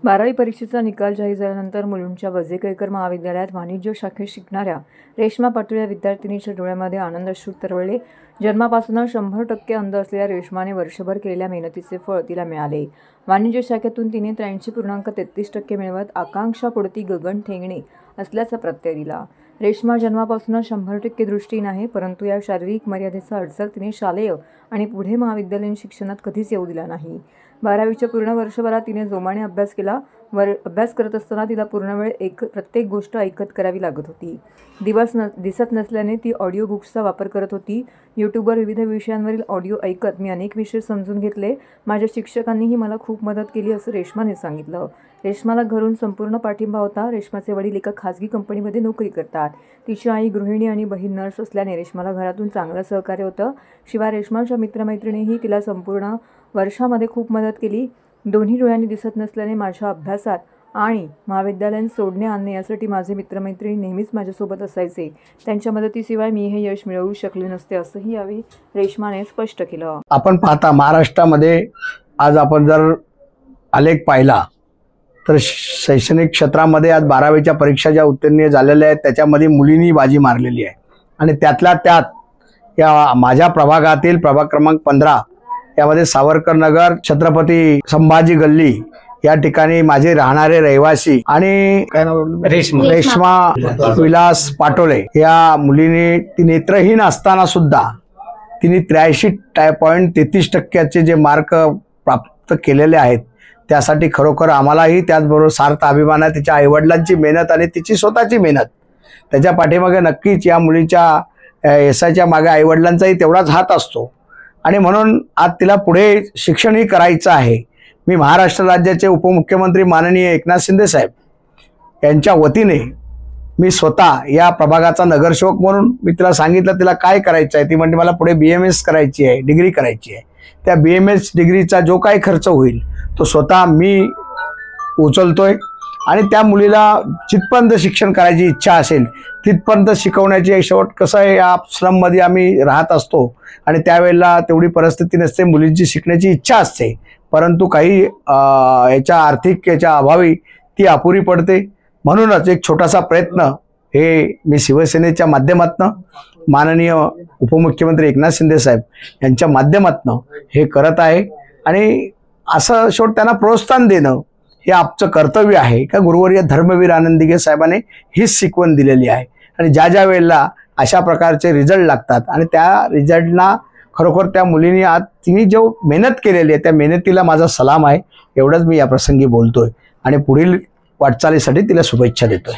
12वी परीक्षेचा निकाल जाहीर झाल्यानंतर मुलुंडच्या वजेकेळकर महाविद्यालयात वाणिज्य शाखेत शिकणाऱ्या रेश्मा पाटील या विद्यार्थिनीच्या डोळ्यामध्ये आनंदाश्रू तरळले। जन्मापासूनच 100% अंध असलेल्या रेश्माने वर्षभर केलेल्या मेहनतीचे फळ तिला मिळाले। वाणिज्य शाखेतून तिने 83.33% मिळवत आकांक्षापुढती गगन ठेंगणे असल्याचा प्रत्यय दिला। रेश्मा जन्मापासूनच 100% दृष्टीहीन आहे, परंतु या शारीरिक मर्यादेचा अडसर तिने शालेय आणि पुढे महाविद्यालयीन शिक्षणात कधीच येऊ दिला नाही। 12वीच्या पूर्ण वर्षभरात तिने जोमाने अभ्यास केला। अभ्यास करत असताना तिला पूर्ण वेळ प्रत्येक गोष्ट ऐकत करावी लागत होती। दिसत नसल्याने ती ऑडिओ बुक्सचा वापर करत होती। यूट्यूबवर विविध विषयांवरील ऑडिओ ऐकत मी अनेक विषय समजून घेतले। माझ्या शिक्षकांनीही मला खूप मदत केली असं रेश्माने सांगितलं। रेश्माला घरून संपूर्ण पाठिंबा होता। रेश्माचे वडील एका खाजगी कंपनीमध्ये नोकरी करतात। तिची आई गृहिणी आणि बहीण नर्स असल्याने रेश्माला घरातून चांगलं सहकार्य होतं। शिवाय रेश्माच्या मित्रमैत्रिणींनीही तिला संपूर्ण वर्षामध्ये खूप मदत केली। दोन्ही डोळ्यांनी दिसत नसल्याने माझ्या अभ्यासात आणि महाविद्यालयात सोडणे आणणे यासाठी माझे मित्रमैत्रिणी नेहमीच माझ्यासोबत असायचे। त्यांच्या मदतीशिवाय मी हे यश मिळवू शकले नसते असंही यावेळी रेश्माने स्पष्ट केलं। आपण पाहता महाराष्ट्रामध्ये आज आपण जर आलेख पाहिला तर शैक्षणिक क्षेत्रामध्ये आज 12वीच्या परीक्षा ज्या उत्तीर्ण झालेल्या आहेत त्याच्यामध्ये मुलींनी बाजी मारलेली आहे। आणि त्यातल्या त्यात या माझ्या प्रभागातील प्रभाग क्रमांक 15 यामध्ये सावरकर नगर, छत्रपती संभाजी गल्ली या ठिकाणी माझे राहणारे रहिवासी आणि रेश्मा विलास पाटोले या मुलीने ती नेत्रहीन असताना सुद्धा तिने 83.33% जे मार्क प्राप्त केलेले आहेत त्यासाठी खरोखर आम्हालाही त्याचबरोबर सार्थ अभिमान आहे। तिच्या आईवडिलांची मेहनत आणि तिची स्वतःची मेहनत त्याच्या पाठीमागे नक्कीच या मुलीच्या यशाच्या मागे आईवडिलांचाही तेवढाच हात असतो। आणि म्हणून आज तिला पुढे शिक्षणही करायचं आहे। मी महाराष्ट्र राज्याचे उपमुख्यमंत्री माननीय एकनाथ शिंदे साहेब यांच्या वतीने मी स्वतः या प्रभागाचा नगरसेवक म्हणून मी तिला सांगितलं तिला काय करायचं आहे। ती म्हणते मला पुढे BMS करायची आहे, डिग्री करायची आहे। त्या BMS डिग्रीचा जो काही खर्च होईल तो स्वतः मी उचलतोय आणि त्या मुलीला जिथपर्यंत शिक्षण करायची इच्छा असेल तिथपर्यंत शिकवण्याची शेवट कसं आहे या स्लममध्ये आम्ही राहत असतो आणि त्यावेळेला तेवढी परिस्थिती नसते, मुलींची शिकण्याची इच्छा असते, परंतु काही याच्या आर्थिक याच्या अभावी ती अपुरी पडते। म्हणूनच एक छोटासा प्रयत्न हे मी शिवसेनेच्या माध्यमातून माननीय उपमुख्यमंत्री एकनाथ शिंदे साहेब यांच्या माध्यमातून हे करत आहे। आणि असं शेवट त्यांना प्रोत्साहन देणं हे आमचं कर्तव्य आहे का गुरुवर्य धर्मवीर आनंद दिघे साहेबांनी हीच शिकवण दिलेली आहे। आणि ज्या वेळेला अशा प्रकारचे रिझल्ट लागतात आणि त्या रिझल्टना खरोखर त्या मुलीने आज तिने जो मेहनत केलेली आहे त्या मेहनतीला माझा सलाम आहे। एवढंच मी या प्रसंगी बोलतोय आणि पुढील वाटचालीसाठी तिला शुभेच्छा देतोय।